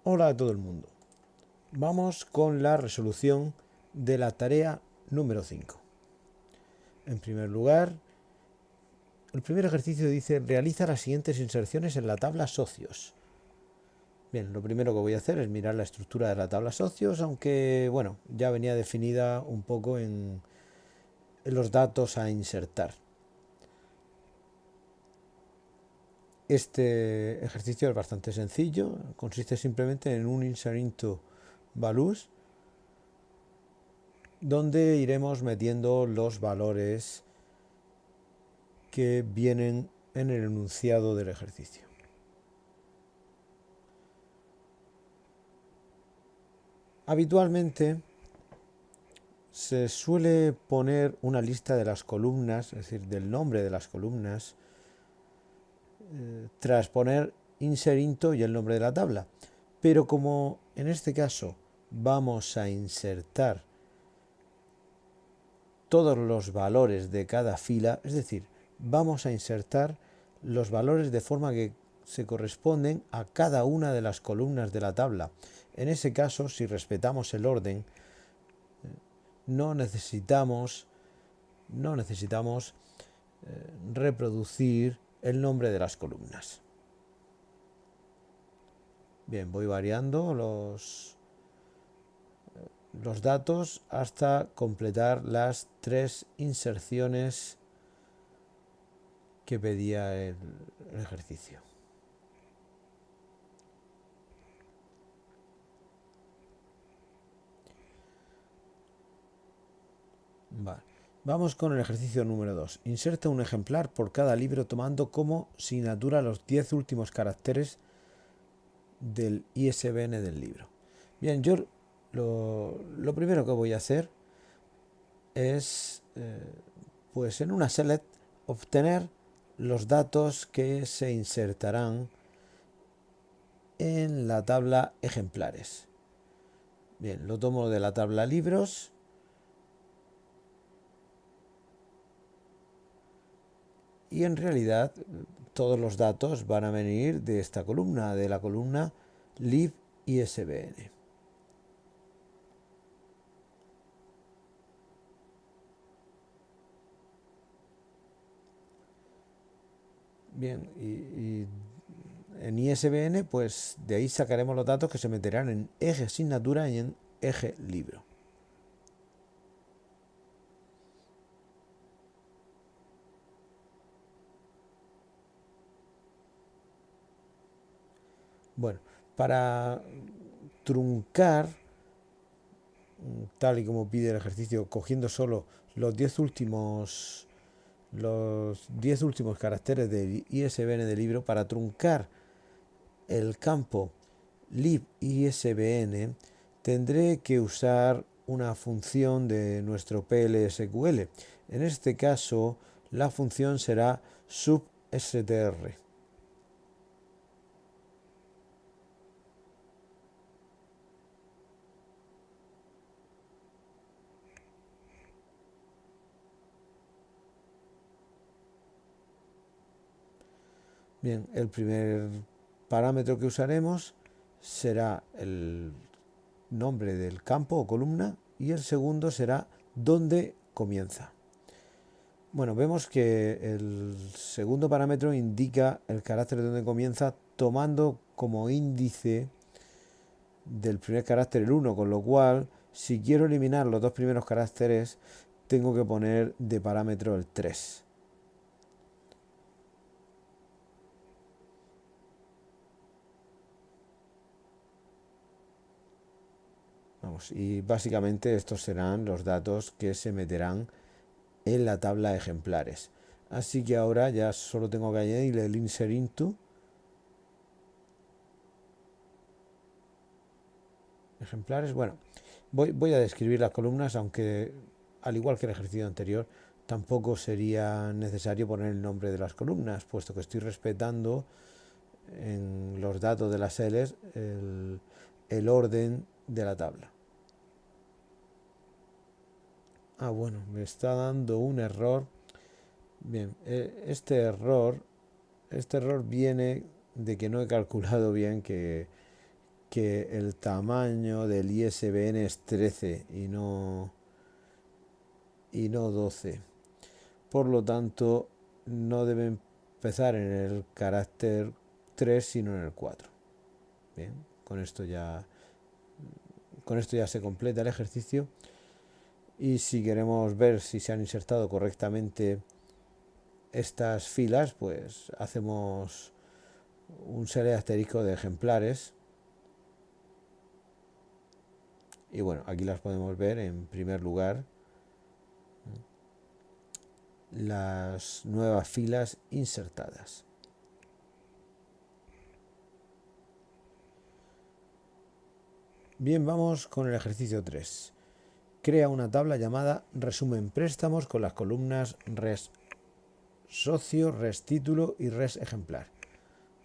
Hola a todo el mundo. Vamos con la resolución de la tarea número 5. En primer lugar, el primer ejercicio dice: realiza las siguientes inserciones en la tabla socios. Bien, lo primero que voy a hacer es mirar la estructura de la tabla socios, aunque bueno, ya venía definida un poco en los datos a insertar. Este ejercicio es bastante sencillo, consiste simplemente en un insert into values, donde iremos metiendo los valores que vienen en el enunciado del ejercicio. Habitualmente se suele poner una lista de las columnas, es decir, del nombre de las columnas, tras poner insert into y el nombre de la tabla. Pero como en este caso vamos a insertar todos los valores de cada fila, es decir, vamos a insertar los valores de forma que se corresponden a cada una de las columnas de la tabla. En ese caso, si respetamos el orden, no necesitamos reproducir el nombre de las columnas. Bien, voy variando los datos hasta completar las 3 inserciones que pedía el ejercicio. Vale. Vamos con el ejercicio número 2. Inserta un ejemplar por cada libro tomando como asignatura los 10 últimos caracteres del ISBN del libro. Bien, yo lo primero que voy a hacer es, pues en una select, obtener los datos que se insertarán en la tabla ejemplares. Bien, lo tomo de la tabla libros y en realidad todos los datos van a venir de esta columna, de la columna lib ISBN. Bien, y en ISBN, pues de ahí sacaremos los datos que se meterán en eje asignatura y en eje libro. Bueno, para truncar, tal y como pide el ejercicio, cogiendo solo los 10 últimos caracteres del ISBN del libro, para truncar el campo lib ISBN, tendré que usar una función de nuestro PLSQL. En este caso, la función será substr. Bien, el primer parámetro que usaremos será el nombre del campo o columna y el segundo será dónde comienza. Bueno, vemos que el segundo parámetro indica el carácter de donde comienza tomando como índice del primer carácter el 1, con lo cual si quiero eliminar los dos primeros caracteres tengo que poner de parámetro el 3. Vamos, y básicamente estos serán los datos que se meterán en la tabla ejemplares. Así que ahora ya solo tengo que añadir el insert into ejemplares. Bueno, voy a describir las columnas, aunque al igual que el ejercicio anterior, tampoco sería necesario poner el nombre de las columnas, puesto que estoy respetando en los datos de las celdas el orden de la tabla. Bueno, me está dando un error. Bien, este error viene de que no he calculado bien que que el tamaño del ISBN es 13 y no 12. Por lo tanto, no debe empezar en el carácter 3, sino en el 4. Bien, con esto ya se completa el ejercicio. Y si queremos ver si se han insertado correctamente estas filas, pues hacemos un select asterisco de ejemplares. Y bueno, aquí las podemos ver en primer lugar, las nuevas filas insertadas. Bien, vamos con el ejercicio 3. Crea una tabla llamada resumen préstamos con las columnas res socio, res título y res ejemplar.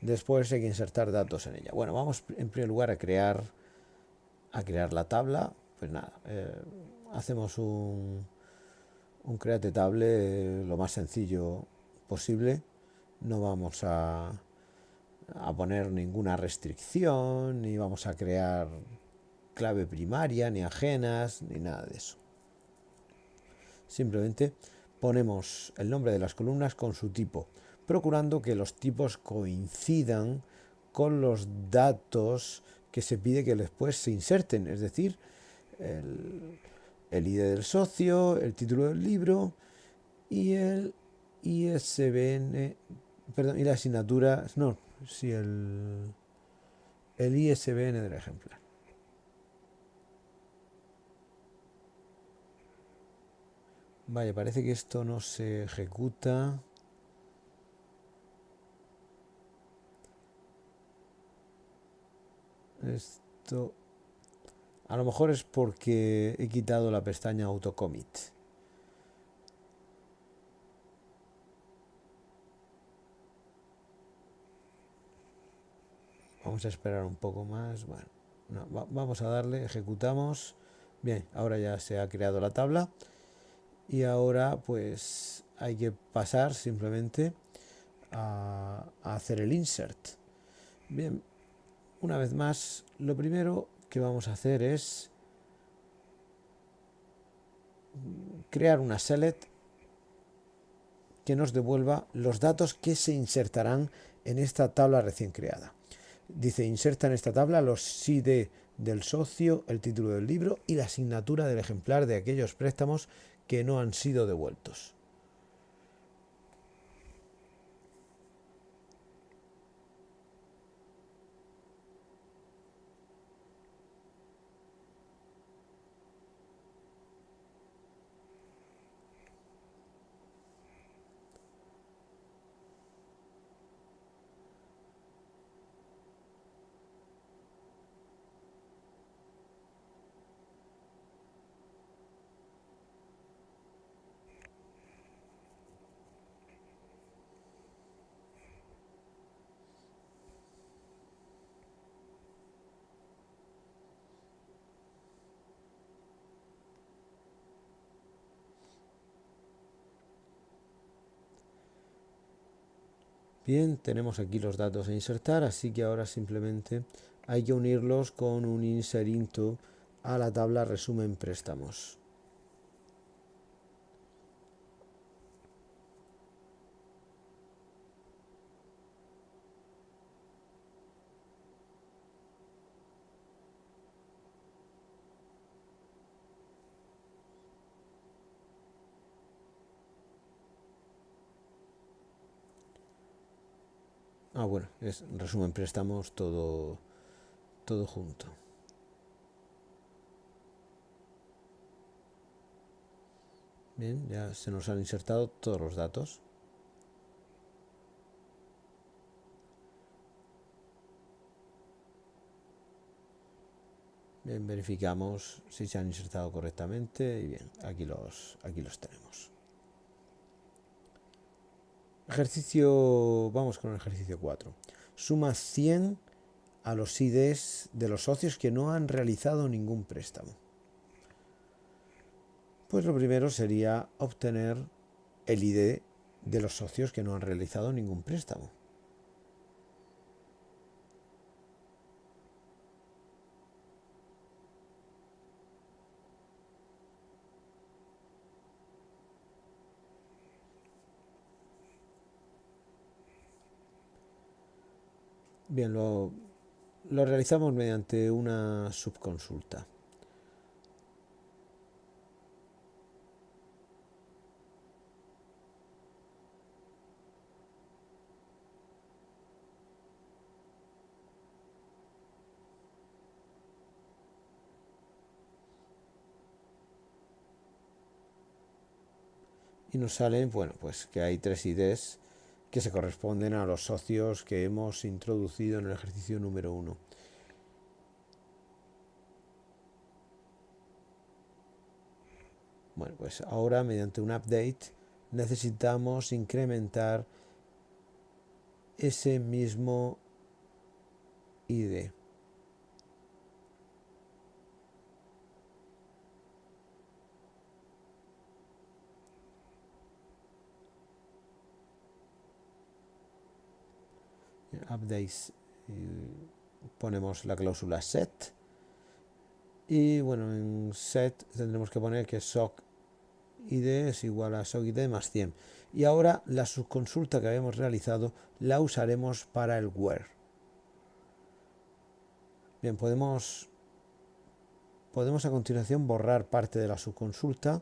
Después hay que insertar datos en ella. Bueno, vamos en primer lugar a crear la tabla. Pues nada, hacemos un create table lo más sencillo posible. No vamos a poner ninguna restricción, ni vamos a crear clave primaria, ni ajenas, ni nada de eso. Simplemente ponemos el nombre de las columnas con su tipo, procurando que los tipos coincidan con los datos que se pide que después se inserten, es decir, el ID del socio, el título del libro y el ISBN, perdón, y la asignatura, no, sí, el ISBN del ejemplar. Vale, parece que esto no se ejecuta. Esto a lo mejor es porque he quitado la pestaña autocommit. Vamos a esperar un poco más. Bueno, no, vamos a darle, ejecutamos. Bien, ahora ya se ha creado la tabla. Y ahora pues hay que pasar simplemente a hacer el insert. Bien, una vez más, lo primero que vamos a hacer es crear una select que nos devuelva los datos que se insertarán en esta tabla recién creada. Dice, inserta en esta tabla los ID del socio, el título del libro y la asignatura del ejemplar de aquellos préstamos que no han sido devueltos. Bien, tenemos aquí los datos a insertar, así que ahora simplemente hay que unirlos con un insert into a la tabla resumen préstamos. Bueno, es resumen préstamos todo junto. Bien, ya se nos han insertado todos los datos. Bien, verificamos si se han insertado correctamente y bien, aquí los tenemos. Vamos con el ejercicio 4. Suma 100 a los IDs de los socios que no han realizado ningún préstamo. Pues lo primero sería obtener el ID de los socios que no han realizado ningún préstamo. Bien, lo realizamos mediante una subconsulta. Y nos salen, bueno, pues que hay 3 IDs que se corresponden a los socios que hemos introducido en el ejercicio número 1. Bueno, pues ahora mediante un update necesitamos incrementar ese mismo ID. Updates, ponemos la cláusula set y bueno, en set tendremos que poner que sock id es igual a sock id más 100. Y ahora la subconsulta que habíamos realizado la usaremos para el where. Bien, podemos a continuación borrar parte de la subconsulta.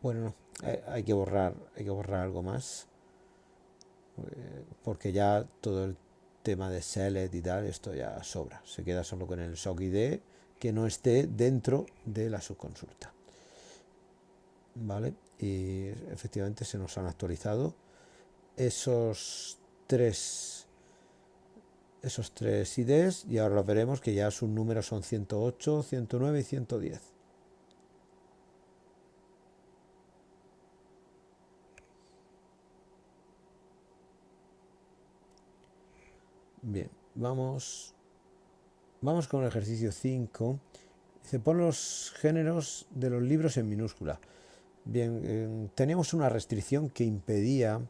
Bueno, no, hay que borrar algo más, porque ya todo el tema de select y tal, esto ya sobra. Se queda solo con el sock id que no esté dentro de la subconsulta. Vale, y efectivamente se nos han actualizado esos tres IDs y ahora lo veremos que ya sus números son 108, 109 y 110. Bien, vamos con el ejercicio 5. Dice, pon los géneros de los libros en minúscula. Bien, teníamos una restricción que impedía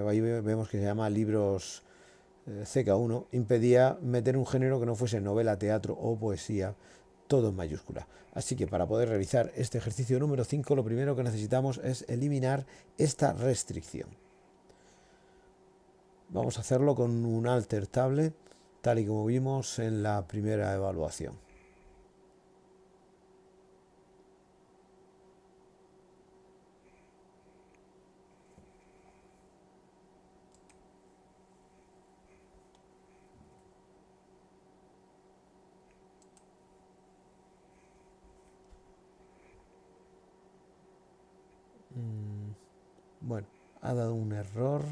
ahí vemos que se llama libros CK1, impedía meter un género que no fuese novela, teatro o poesía, todo en mayúscula. Así que para poder realizar este ejercicio número 5, lo primero que necesitamos es eliminar esta restricción. Vamos a hacerlo con un alter table, tal y como vimos en la primera evaluación. Bueno, ha dado un error.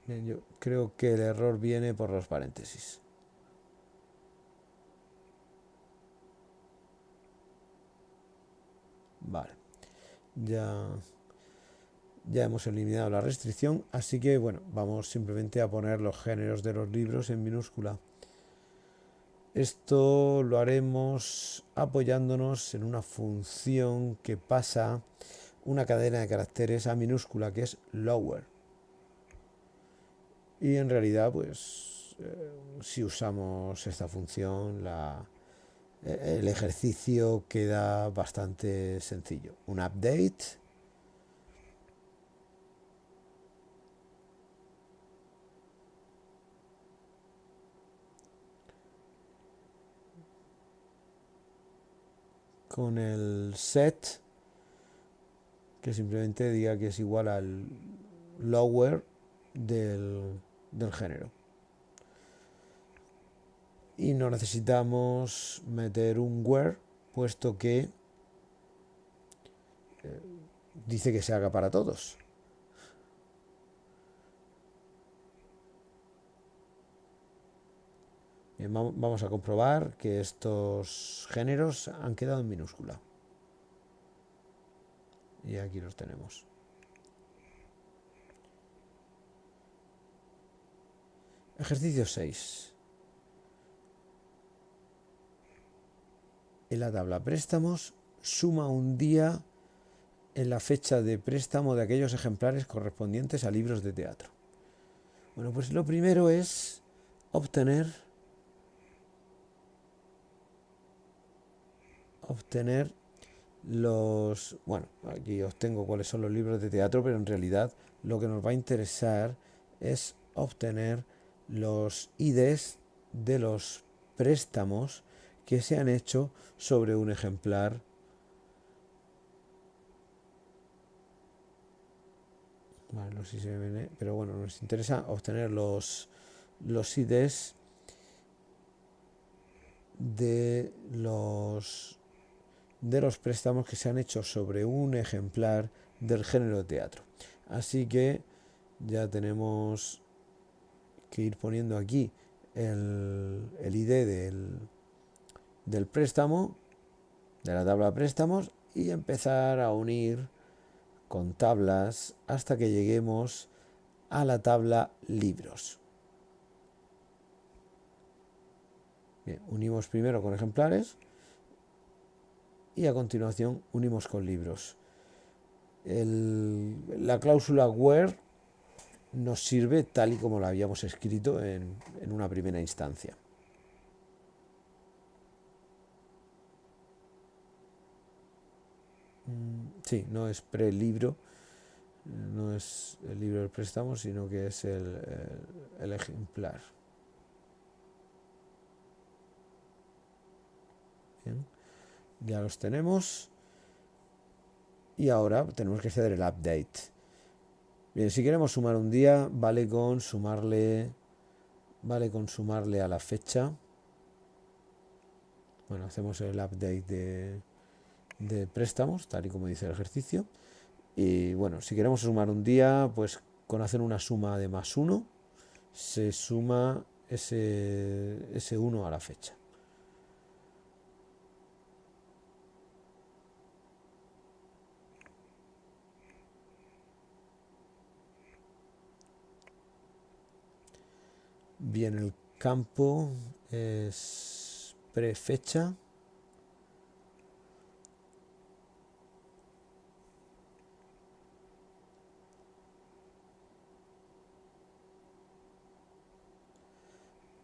Bien, yo creo que el error viene por los paréntesis. Vale, ya hemos eliminado la restricción, así que bueno, vamos simplemente a poner los géneros de los libros en minúscula. Esto lo haremos apoyándonos en una función que pasa una cadena de caracteres a minúscula, que es lower. Y en realidad, pues, si usamos esta función, el ejercicio queda bastante sencillo. Un update. Con el set, que simplemente diga que es igual al lower del género. Y no necesitamos meter un where, puesto que dice que se haga para todos. Bien, vamos a comprobar que estos géneros han quedado en minúscula. Y aquí los tenemos. Ejercicio 6. En la tabla préstamos, suma un día en la fecha de préstamo de aquellos ejemplares correspondientes a libros de teatro. Bueno, pues lo primero es obtener obtener bueno, aquí os tengo cuáles son los libros de teatro, pero en realidad lo que nos va a interesar es obtener los IDs de los préstamos que se han hecho sobre un ejemplar. Vale, no sé si se ven, pero bueno, nos interesa obtener los IDs de los préstamos que se han hecho sobre un ejemplar del género de teatro. Así que ya tenemos que ir poniendo aquí el ID del préstamo, de la tabla de préstamos, y empezar a unir con tablas hasta que lleguemos a la tabla libros. Bien, unimos primero con ejemplares y a continuación unimos con libros. La cláusula where nos sirve tal y como la habíamos escrito en una primera instancia. Sí, no es prelibro, no es el libro del préstamo, sino que es el ejemplar. Bien, ya los tenemos. Y ahora tenemos que hacer el update. Bien, si queremos sumar un día, vale con sumarle a la fecha. Bueno, hacemos el update de préstamos, tal y como dice el ejercicio. Y bueno, si queremos sumar un día, pues con hacer una suma de +1, se suma ese 1 a la fecha. Bien, el campo es prefecha.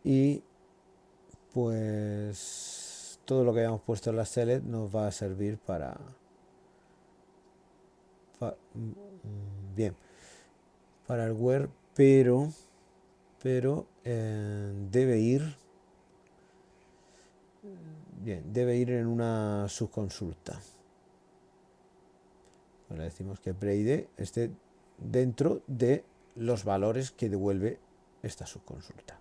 Y pues todo lo que hayamos puesto en la select nos va a servir bien, para el where, pero debe ir en una subconsulta. Le decimos que preid esté dentro de los valores que devuelve esta subconsulta.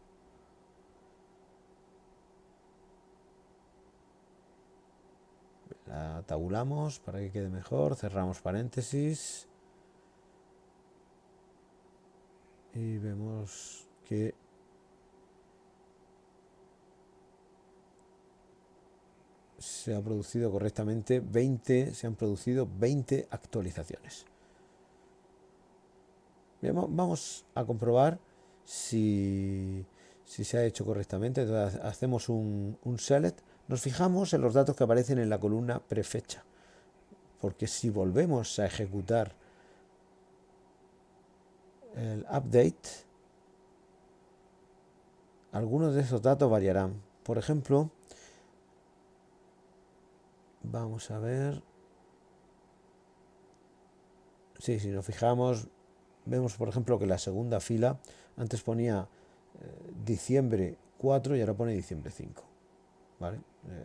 La tabulamos para que quede mejor, cerramos paréntesis y vemos que se ha producido correctamente se han producido 20 actualizaciones. Bien, vamos a comprobar si se ha hecho correctamente. Entonces hacemos un select, nos fijamos en los datos que aparecen en la columna prefecha, porque si volvemos a ejecutar el update, algunos de esos datos variarán. Por ejemplo, vamos a ver. Sí, si nos fijamos, vemos por ejemplo que la segunda fila antes ponía diciembre 4 y ahora pone diciembre 5. ¿Vale?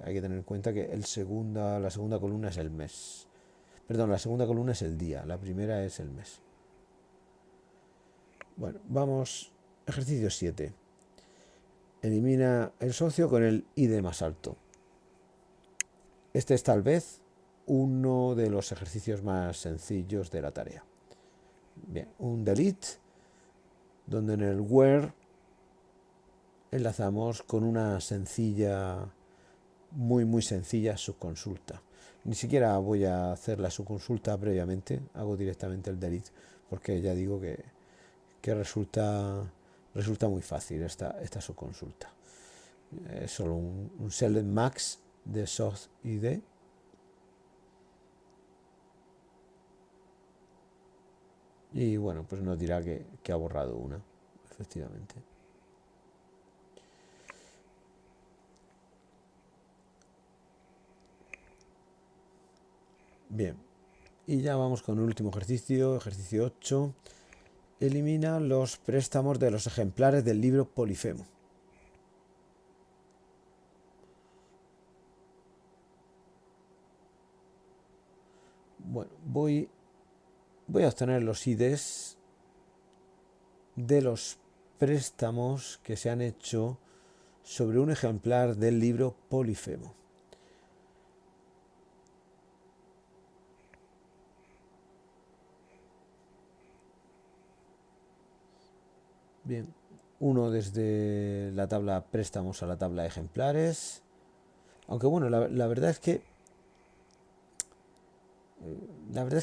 Hay que tener en cuenta que la segunda columna es el mes. Perdón, la segunda columna es el día, la primera es el mes. Bueno, vamos, ejercicio 7. Elimina el socio con el ID más alto. Este es tal vez uno de los ejercicios más sencillos de la tarea. Bien, un delete, donde en el where enlazamos con una sencilla, muy sencilla subconsulta. Ni siquiera voy a hacer la subconsulta previamente, hago directamente el delete, porque ya digo que resulta muy fácil esta subconsulta. Es solo un select max de source ID. Y bueno, pues nos dirá que ha borrado una, efectivamente. Bien, y ya vamos con el último ejercicio, ejercicio 8. Elimina los préstamos de los ejemplares del libro Polifemo. Bueno, voy a obtener los IDs de los préstamos que se han hecho sobre un ejemplar del libro Polifemo. Bien, uno desde la tabla préstamos a la tabla de ejemplares. Aunque bueno, la verdad es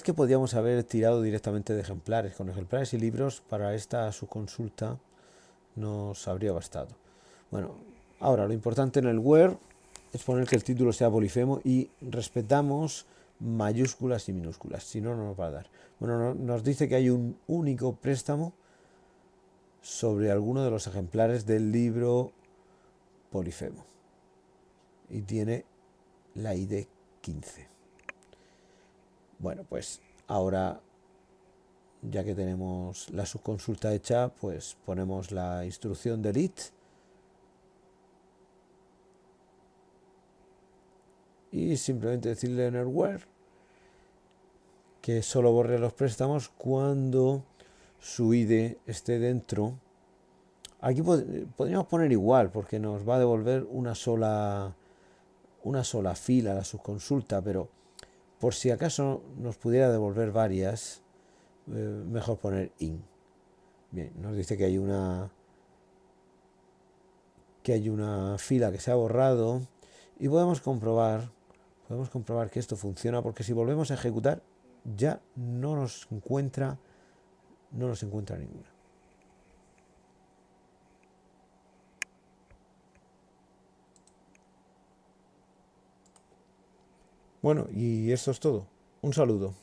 que podríamos haber tirado directamente de ejemplares. Con ejemplares y libros para esta subconsulta nos habría bastado. Bueno, ahora lo importante en el where es poner que el título sea Polifemo y respetamos mayúsculas y minúsculas, si no, no nos va a dar. Bueno, nos dice que hay un único préstamo sobre alguno de los ejemplares del libro Polifemo y tiene la ID 15. Bueno, pues ahora, ya que tenemos la subconsulta hecha, pues ponemos la instrucción delete y simplemente decirle en el where que solo borre los préstamos cuando su ID esté dentro. Aquí podríamos poner igual porque nos va a devolver una sola fila la subconsulta, pero por si acaso nos pudiera devolver varias, mejor poner in. Bien, nos dice que hay una fila que se ha borrado y podemos comprobar que esto funciona porque si volvemos a ejecutar ya no nos encuentra ninguna. Bueno, y esto es todo. Un saludo.